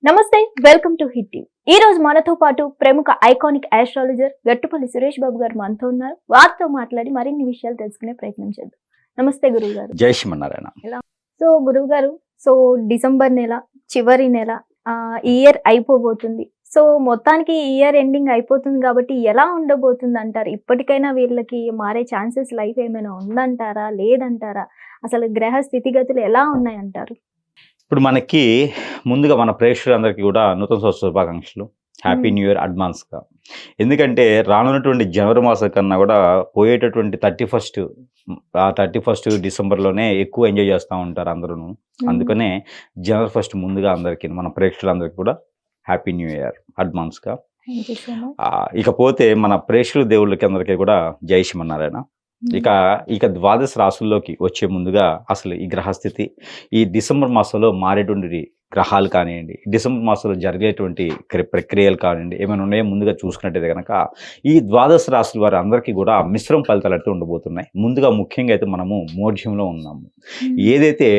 నమస్తే, welcome to hit TV. ఈ రోజు మనతో పాటు ప్రముఖ ఐకానిక్ ఆస్ట్రాలజర్ గట్టుపల్లి సురేష్ బాబు గారు మనతో ఉన్నారు. వారితో మాట్లాడి మరిన్ని విషయాలు తెలుసుకునే ప్రయత్నం చేద్దాం. నమస్తే గురువు గారు. జై శ్రీమన్నారాయణ. సో గురువు గారు, డిసెంబర్ నెల చివరి నెల ఇయర్ అయిపోబోతుంది. సో మొత్తానికి ఈ ఇయర్ ఎండింగ్ అయిపోతుంది కాబట్టి ఎలా ఉండబోతుంది అంటారు? ఇప్పటికైనా వీళ్ళకి మారే ఛాన్సెస్ లైఫ్ ఏమైనా ఉందంటారా, లేదంటారా? అసలు గ్రహ స్థితిగతులు ఎలా ఉన్నాయంటారు? ఇప్పుడు మనకి ముందుగా మన ప్రేక్షకులందరికీ కూడా నూతన సంవత్సర శుభాకాంక్షలు. హ్యాపీ న్యూ ఇయర్ అడ్వాన్స్గా. ఎందుకంటే రానున్నటువంటి జనవరి మాసం కన్నా కూడా పోయేటటువంటి 31 డిసెంబర్లోనే ఎక్కువ ఎంజాయ్ చేస్తూ ఉంటారు అందరూ. అందుకనే జనవరి 1 ముందుగా అందరికీ మన ప్రేక్షకులందరికీ కూడా హ్యాపీ న్యూ ఇయర్ అడ్వాన్స్గా. ఇకపోతే మన ప్రేక్షకుల దేవుళ్ళకి అందరికీ కూడా జై శ్రీమన్నారాయణ. ఇక ద్వాదశ రాసుల్లోకి వచ్చే ముందుగా అసలు ఈ గ్రహస్థితి ఈ డిసెంబర్ మాసంలో మారేటువంటి గ్రహాలు కానివ్వండి, డిసెంబర్ మాసంలో జరిగేటువంటి ప్రక్రియలు కానివ్వండి, ఏమైనా ఉన్నాయో ముందుగా చూసుకున్నట్టయితే కనుక ఈ ద్వాదశ రాశుల వారి అందరికీ కూడా మిశ్రమ ఫలితాలు అయితే ఉండబోతున్నాయి. ముందుగా ముఖ్యంగా అయితే మనము మోఢ్యంలో ఉన్నాము. ఏదైతే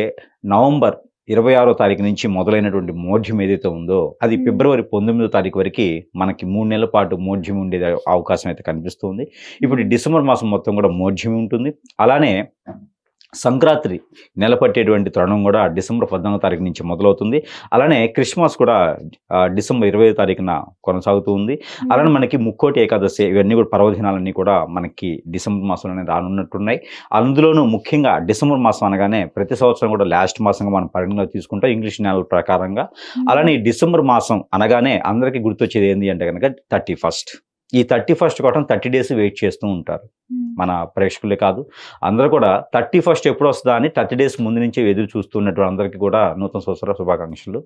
నవంబర్ 26వ తారీఖు నుంచి మొదలైనటువంటి మోఢ్యం ఏదైతే ఉందో అది ఫిబ్రవరి 19వ తారీఖు వరకు మనకి 3 నెలల పాటు మోఢ్యం ఉండే అవకాశం అయితే కనిపిస్తుంది. ఇప్పుడు డిసెంబర్ మాసం మొత్తం కూడా మోఢ్యం ఉంటుంది. అలానే సంక్రాంతి నెల పట్టేటువంటి తరుణం కూడా డిసెంబర్ 14వ తారీఖు నుంచి మొదలవుతుంది. అలానే క్రిస్మస్ కూడా డిసెంబర్ 20వ తారీఖున కొనసాగుతూ ఉంది. అలానే మనకి ముక్కోటి ఏకాదశి ఇవన్నీ కూడా పర్వదినాలన్నీ కూడా మనకి డిసెంబర్ మాసంలోనే రానున్నట్టున్నాయి. అందులోనూ ముఖ్యంగా డిసెంబర్ మాసం అనగానే ప్రతి సంవత్సరం కూడా లాస్ట్ మాసంగా మనం పరిగణలో తీసుకుంటాం ఇంగ్లీష్ నెలల ప్రకారంగా. అలానే ఈ డిసెంబర్ మాసం అనగానే అందరికీ గుర్తొచ్చేది ఏంటి అంటే కనుక 31st. ఈ 31st కోసం 30 days వెయిట్ చేస్తూ ఉంటారు మన ప్రేక్షకులే కాదు అందరూ కూడా. 31st ఎప్పుడు వస్తుందా అని 30 days ముందు నుంచే ఎదురు చూస్తున్నటువంటి అందరికీ కూడా నూతన సంవత్సర శుభాకాంక్షలు.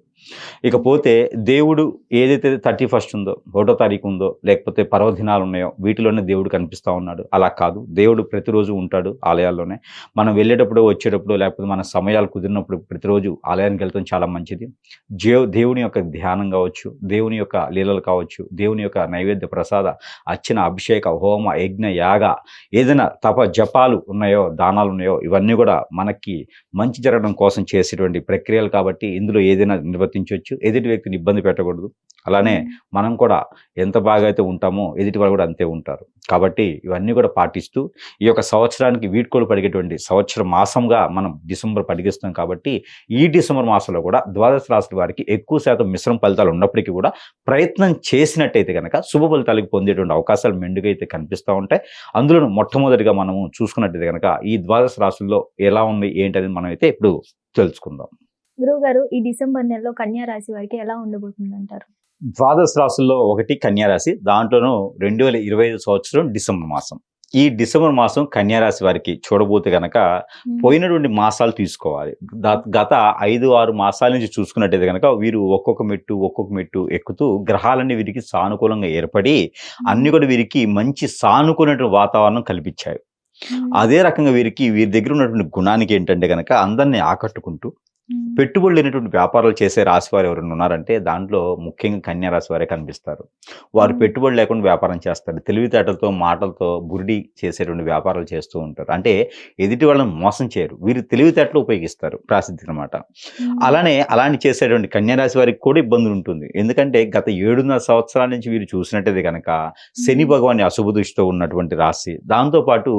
ఇకపోతే దేవుడు ఏదైతే 31st ఉందో, 1వ తారీఖు ఉందో, లేకపోతే పర్వదినాలు ఉన్నాయో వీటిలోనే దేవుడు కనిపిస్తూ ఉన్నాడు. అలా కాదు, దేవుడు ప్రతిరోజు ఉంటాడు ఆలయాల్లోనే. మనం వెళ్ళేటప్పుడు వచ్చేటప్పుడు లేకపోతే మన సమయాలు కుదిరినప్పుడు ప్రతిరోజు ఆలయానికి వెళ్తాం, చాలా మంచిది. దేవుని యొక్క ధ్యానం కావచ్చు, దేవుని యొక్క లీలలు కావచ్చు, దేవుని యొక్క నైవేద్య ప్రసాద అర్చన, అభిషేక, హోమ, యజ్ఞ, యాగ, ఏదైనా తప జపాలు ఉన్నాయో, దానాలు ఉన్నాయో ఇవన్నీ కూడా మనకి మంచి జరగడం కోసం చేసేటువంటి ప్రక్రియలు కాబట్టి ఇందులో ఏదైనా నిర్వర్తించవచ్చు. ఎదుటి వ్యక్తిని ఇబ్బంది పెట్టకూడదు. అలానే మనం కూడా ఎంత బాగా అయితే ఉంటామో ఎదుటి వాళ్ళు కూడా అంతే ఉంటారు. కాబట్టి ఇవన్నీ కూడా పాటిస్తూ ఈ యొక్క సంవత్సరానికి వీడ్కోలు పడిగేటువంటి సంవత్సర మాసంగా మనం డిసెంబర్ పడిగిస్తాం. కాబట్టి ఈ డిసెంబర్ మాసంలో కూడా ద్వాదశ రాశుల వారికి ఎక్కువ శాతం మిశ్రమ ఫలితాలు ఉన్నప్పటికీ కూడా ప్రయత్నం చేసినట్టయితే కనుక శుభ ఫలితాలకు పొందేటువంటి అవకాశాలు మెండుగా అయితే కనిపిస్తూ ఉంటాయి. అందులో మొట్టమొదటిగా మనము చూసుకున్నట్టయితే కనుక ఈ ద్వాదశ రాశుల్లో ఎలా ఉంది ఏంటనేది మనం అయితే ఇప్పుడు తెలుసుకుందాం. గురువు గారు, ఈ డిసెంబర్ నెలలో కన్యా రాశి వారికి ఎలా ఉండబోతుంది అంటారు? ద్వాదశ రాశుల్లో ఒకటి కన్యా రాశి. దాంట్లోనూ 2025 సంవత్సరం డిసెంబర్ మాసం. ఈ డిసెంబర్ మాసం కన్యా రాశి వారికి చూడబోతే కనుక పోయినటువంటి మాసాలు తీసుకోవాలి. గత 5-6 మాసాల నుంచి చూసుకున్నట్టయితే కనుక వీరు ఒక్కొక్క మెట్టు ఎక్కుతూ గ్రహాలన్నీ వీరికి సానుకూలంగా ఏర్పడి అన్ని కూడా వీరికి మంచి సానుకూలమైన వాతావరణం కల్పించాయి. అదే రకంగా వీరి దగ్గర ఉన్నటువంటి గుణానికి ఏంటంటే కనుక అందరినీ ఆకట్టుకుంటూ పెట్టుబడులు లేనటువంటి వ్యాపారాలు చేసే రాశి వారు ఎవరైనా ఉన్నారంటే దాంట్లో ముఖ్యంగా కన్యా రాశి వారే కనిపిస్తారు. వారు పెట్టుబడి లేకుండా వ్యాపారం చేస్తారు. తెలివితేటలతో, మాటలతో బురిడి చేసేటువంటి వ్యాపారాలు చేస్తూ ఉంటారు. అంటే ఎదుటి వాళ్ళని మోసం చేయరు, వీరు తెలివితేటలు ఉపయోగిస్తారు, ప్రాసిద్ధి అనమాట. అలాంటి చేసేటువంటి కన్యా రాశి వారికి కూడా ఇబ్బందులు ఉంటుంది. ఎందుకంటే గత 7.5 సంవత్సరాల నుంచి వీరు చూసినట్టయితే కనుక శని భగవాని అశుభ దృష్టితో ఉన్నటువంటి రాశి. దాంతోపాటు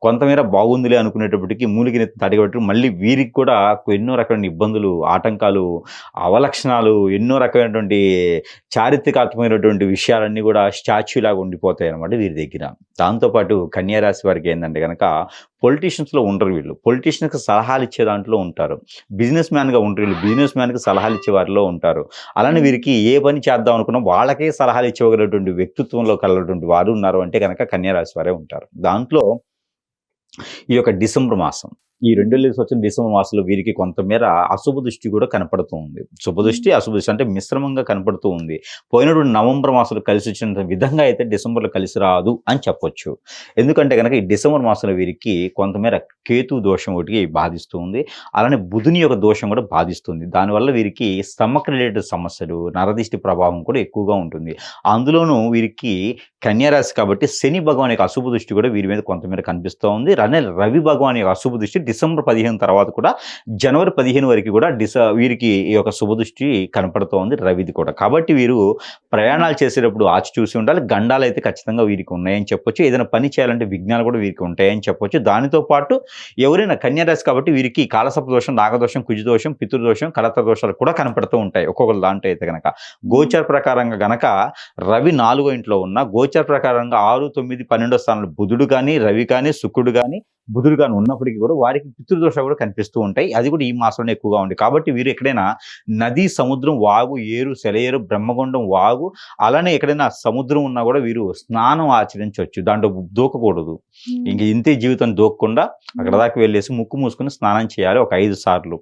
కొంతమేర బాగుందిలే అనుకునేటప్పటికీ మూలికి తడిగబెట్టి మళ్ళీ వీరికి కూడా ఎన్నో రకమైన ఇబ్బందులు, ఆటంకాలు, అవలక్షణాలు, ఎన్నో రకమైనటువంటి చారిత్రకాత్మకమైనటువంటి విషయాలన్నీ కూడా స్టాచ్యూ లాగా ఉండిపోతాయి అన్నమాట వీరి దగ్గర. దాంతోపాటు కన్యా రాశి వారికి ఏంటంటే కనుక పొలిటీషియన్స్లో ఉండరు. వీళ్ళు పొలిటీషియన్స్కి సలహాలు ఇచ్చే దాంట్లో ఉంటారు. బిజినెస్ మ్యాన్గా ఉండరు. వీళ్ళు బిజినెస్ మ్యాన్కి సలహాలు ఇచ్చే వారిలో ఉంటారు. అలానే వీరికి ఏ పని చేద్దాం అనుకున్నా వాళ్ళకే సలహాలు ఇచ్చేవగలటువంటి వ్యక్తిత్వంలో కలటువంటి వారు ఉన్నారు అంటే కనుక కన్యా రాశి వారే ఉంటారు. దాంట్లో ఈ యొక్క డిసెంబర్ మాసం, ఈ 2025 వచ్చిన డిసెంబర్ మాసంలో వీరికి కొంతమేర అశుభ దృష్టి కూడా కనపడుతూ ఉంది. శుభ దృష్టి, అశుభ దృష్టి అంటే మిశ్రమంగా కనపడుతూ ఉంది. పోయినటువంటి నవంబర్ మాసంలో కలిసి వచ్చిన విధంగా అయితే డిసెంబర్లో కలిసి రాదు అని చెప్పొచ్చు. ఎందుకంటే కనుక ఈ డిసెంబర్ మాసంలో వీరికి కొంతమేర కేతు దోషం ఒకటి బాధిస్తూ ఉంది. అలానే బుధుని యొక్క దోషం కూడా బాధిస్తుంది. దానివల్ల వీరికి స్టమక్ రిలేటెడ్ సమస్యలు, నరదిష్టి ప్రభావం కూడా ఎక్కువగా ఉంటుంది. అందులోనూ వీరికి కన్యా రాశి కాబట్టి శని భగవాన్ యొక్క అశుభ దృష్టి కూడా వీరి మీద కొంతమేర కనిపిస్తూ ఉంది. రవి భగవాన్ యొక్క అశుభ దృష్టి డిసెంబర్ 15 తర్వాత కూడా జనవరి 15 వరకు కూడా వీరికి ఈ యొక్క శుభదృష్టి కనపడుతోంది రవిది కూడా. కాబట్టి వీరు ప్రయాణాలు చేసేటప్పుడు ఆచి చూసి ఉండాలి. గండాలు అయితే ఖచ్చితంగా వీరికి ఉన్నాయని చెప్పొచ్చు. ఏదైనా పని చేయాలంటే విఘ్నాలు కూడా వీరికి ఉంటాయని చెప్పొచ్చు. దానితో పాటు ఎవరైనా కన్యారాశి కాబట్టి వీరికి కాలసర్ప దోషం, నాగదోషం, కుజదోషం, పితృదోషం, కలత్ర దోషాలు కూడా కనపడుతూ ఉంటాయి ఒక్కొక్కరు దాంట్లో అయితే కనుక. గోచర ప్రకారంగా గనక రవి 4వ ఇంట్లో ఉన్న గోచర ప్రకారంగా 6, 9, 12 స్థానాలు బుధుడు కానీ, రవి కానీ, శుక్రుడు కానీ, బుధుడు కానీ ఉన్నప్పటికీ కూడా వారికి పితృదోషాలు కూడా కనిపిస్తూ ఉంటాయి. అది కూడా ఈ మాసంలో ఎక్కువగా ఉంది. కాబట్టి వీరు ఎక్కడైనా నది, సముద్రం, వాగు, ఏరు, సెలయేరు, బ్రహ్మగుండం, వాగు, అలానే ఎక్కడైనా సముద్రం ఉన్నా కూడా వీరు స్నానం ఆచరించవచ్చు. దాంట్లో దూకకూడదు. ఇంక ఇంతే జీవితం దూకకుండా అక్కడ దాకా వెళ్ళేసి ముక్కు మూసుకుని స్నానం చేయాలి ఒక 5 సార్లు.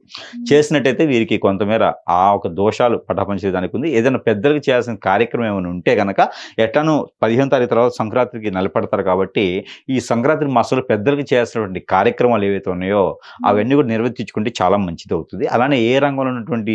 చేసినట్టయితే వీరికి కొంతమేర ఆ ఒక దోషాలు పటాపంచేదానికి ఉంది. ఏదైనా పెద్దలకు చేయాల్సిన కార్యక్రమం ఏమైనా ఉంటే కనుక ఎట్లానో 15 తారీఖు తర్వాత సంక్రాంతికి నిలబడతారు కాబట్టి ఈ సంక్రాంతి మాసంలో పెద్దలకు చేయాల్సినటువంటి కార్యక్రమాలు ఏవైతే ఉన్నాయో అవన్నీ కూడా నిర్వర్తించుకుంటే చాలా మంచిది అవుతుంది. అలానే ఏ రంగంలో ఉన్నటువంటి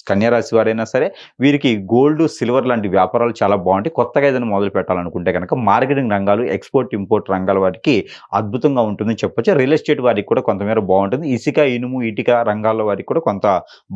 కన్యారాశి వారైనా సరే వీరికి గోల్డ్, సిల్వర్ లాంటి వ్యాపారాలు చాలా బాగుంటాయి. కొత్తగా ఏదైనా మొదలు పెట్టాలనుకుంటే కనుక మార్కెటింగ్ రంగాలు, ఎక్స్పోర్ట్, ఇంపోర్ట్ రంగాల వారికి అద్భుతంగా ఉంటుందని చెప్పొచ్చు. రియల్ ఎస్టేట్ వారికి కూడా కొంతమేర బాగుంటుంది. ఇసుక, ఇనుము, ఇటుక రంగాల వారికి కూడా కొంత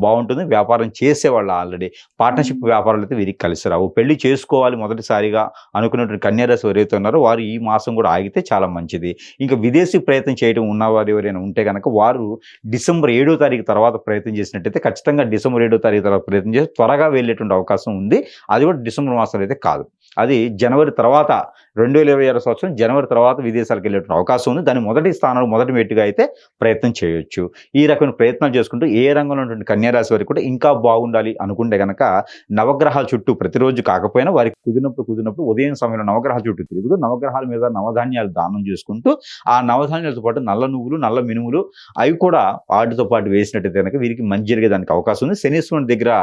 బాగుంటుంది. వ్యాపారం చేసేవాళ్ళు ఆల్రెడీ పార్ట్నర్షిప్ వ్యాపారాలు అయితే వీరికి కలిసి రావు. పెళ్లి చేసుకోవాలి మొదటిసారిగా అనుకున్నటువంటి కన్యారాశి ఎవరైతే ఉన్నారో వారు ఈ మాసం కూడా ఆగితే చాలా మంచిది. ఇంకా విదేశీ ప్రయత్నం చేయడం ఉన్నవారు ఎవరైనా ఉంటే కనుక వారు డిసెంబర్ 7వ తారీఖు తర్వాత ప్రయత్నం చేసినట్టయితే ఖచ్చితంగా డిసెంబర్ 7వ తారీఖు తర్వాత ప్రయత్నం చేసి త్వరగా వెళ్ళేటువంటి అవకాశం ఉంది. అది కూడా డిసెంబర్ మాసంలో అయితే కాదు. అది జనవరి తర్వాత 2026 సంవత్సరం జనవరి తర్వాత విదేశాలకు వెళ్ళేటువంటి అవకాశం ఉంది. దాని మొదటి స్థానంలో మొదటి మెట్టుగా అయితే ప్రయత్నం చేయొచ్చు. ఈ రకమైన ప్రయత్నాలు చేసుకుంటూ ఏ రంగంలో ఉన్నటువంటి కన్యారాశి వారికి కూడా ఇంకా బాగుండాలి అనుకుంటే కనుక నవగ్రహాల చుట్టూ ప్రతిరోజు కాకపోయినా వారికి కుదిరినప్పుడు ఉదయం సమయంలో నవగ్రహాల చుట్టూ తిరుగుతూ నవగ్రహాల మీద నవధాన్యాలు దానం చేసుకుంటూ ఆ నవధాన్యాలతో పాటు నల్ల నువ్వులు, నల్ల మినుములు అవి కూడా వాటితో పాటు వేసినట్టయితే కనుక వీరికి మంచి జరిగేదానికి అవకాశం ఉంది. శనీశ్వరుని దగ్గర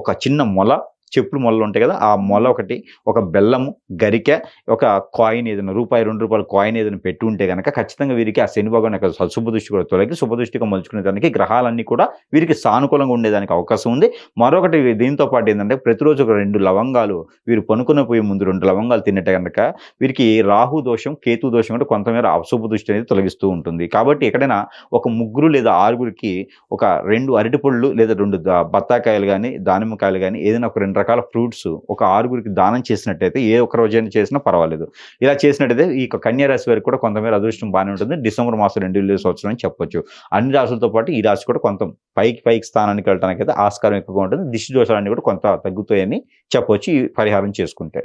ఒక చిన్న మొల, చెప్పులు మొలలు ఉంటాయి కదా, ఆ మొల ఒకటి, ఒక బెల్లము, గరికె, ఒక కాయిన్ ఏదైనా రూపాయి, 2 రూపాయల కాయిన్ ఏదైనా పెట్టి ఉంటే కనుక ఖచ్చితంగా వీరికి ఆ శని భగవాన్ యొక్క శుభదృష్టి కూడా తొలగి శుభదృష్టిగా మలుచుకునేదానికి గ్రహాలన్నీ కూడా వీరికి సానుకూలంగా ఉండేదానికి అవకాశం ఉంది. మరొకటి దీంతో పాటు ఏంటంటే ప్రతిరోజు ఒక 2 లవంగాలు వీరు పనుకున్న పోయే ముందు 2 లవంగాలు తిన్నట్టే కనుక వీరికి రాహు దోషం, కేతు దోషం అంటే కొంతమేర అశుభ దృష్టి అనేది తొలగిస్తూ ఉంటుంది. కాబట్టి ఎక్కడైనా ఒక 3 లేదా 6 ఒక 2 అరటిపళ్ళు లేదా 2 బత్తాకాయలు కానీ, దానిమ్మకాయలు కానీ ఏదైనా ఒక 2 రకాల ఫ్రూట్స్ ఒక 6 దానం చేసినట్టయితే ఏ ఒక్క రోజైనా చేసినా పర్వాలేదు. ఇలా చేసినట్టయితే ఈ కన్యారాశి వారికి కూడా కొంతమేర అదృష్టం బాగానే ఉంటుంది. డిసెంబర్ మాసం 2020 సంవత్సరం అని చెప్పొచ్చు. అన్ని రాశులతో పాటు ఈ రాశి కూడా కొంత పైకి స్థానానికి వెళ్ళడానికి అయితే ఆస్కారం ఎక్కువగా ఉంటుంది. దిష్టి దోషాలన్నీ కూడా కొంత తగ్గుతాయని చెప్పొచ్చు ఈ పరిహారం చేసుకుంటే.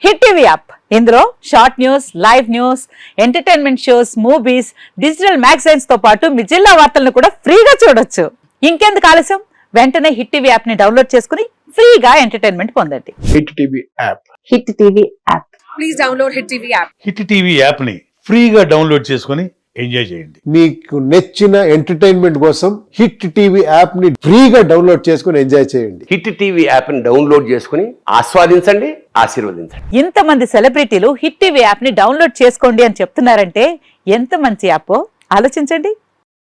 హిట్ టీవీ యాప్, ఇందులో short news, live news, entertainment shows, movies, digital magazines తో పాటు మీ జిల్లా వార్తలను కూడా ఫ్రీగా చూడొచ్చు. ఇంకెందుకు ఆలస్యం, వెంటనే హిట్ టీవీ యాప్ ని డౌన్లోడ్ చేసుకుని ఫ్రీగా ఎంటర్టైన్మెంట్ పొందండి. Hit TV app, hit TV app, please download hit TV app. Hit TV app ని ఫ్రీగా డౌన్లోడ్ చేసుకొని ఎంజాయ్ చేయండి. మీకు నచ్చిన ఎంటర్టైన్మెంట్ కోసం హిట్ టీవీ యాప్ ని ఫ్రీగా డౌన్లోడ్ చేసుకొని ఎంజాయ్ చేయండి. హిట్ టీవీ యాప్ ని డౌన్లోడ్ చేసుకుని ఆస్వాదించండి, ఆశీర్వదించండి. ఇంతమంది సెలబ్రిటీలు హిట్ టీవీ యాప్ ని డౌన్లోడ్ చేసుకోండి అని చెప్తున్నారంటే ఎంత మంచి యాప్ ఆలోచించండి.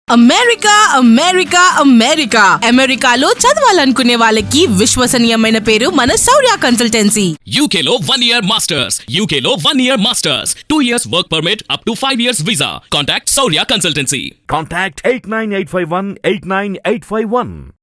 అమెరికా అమెరికా అమెరికా అమెరికాలో చదవాలనుకునే వాళ్ళకి విశ్వసనీయమైన పేరు మన శౌర్య కన్సల్టెన్సీ. UK లో 1 year masters. UK లో 1 year masters. 2 years work permit up to 5 years visa. Contact Saurya Consultancy. Contact 89851 89851.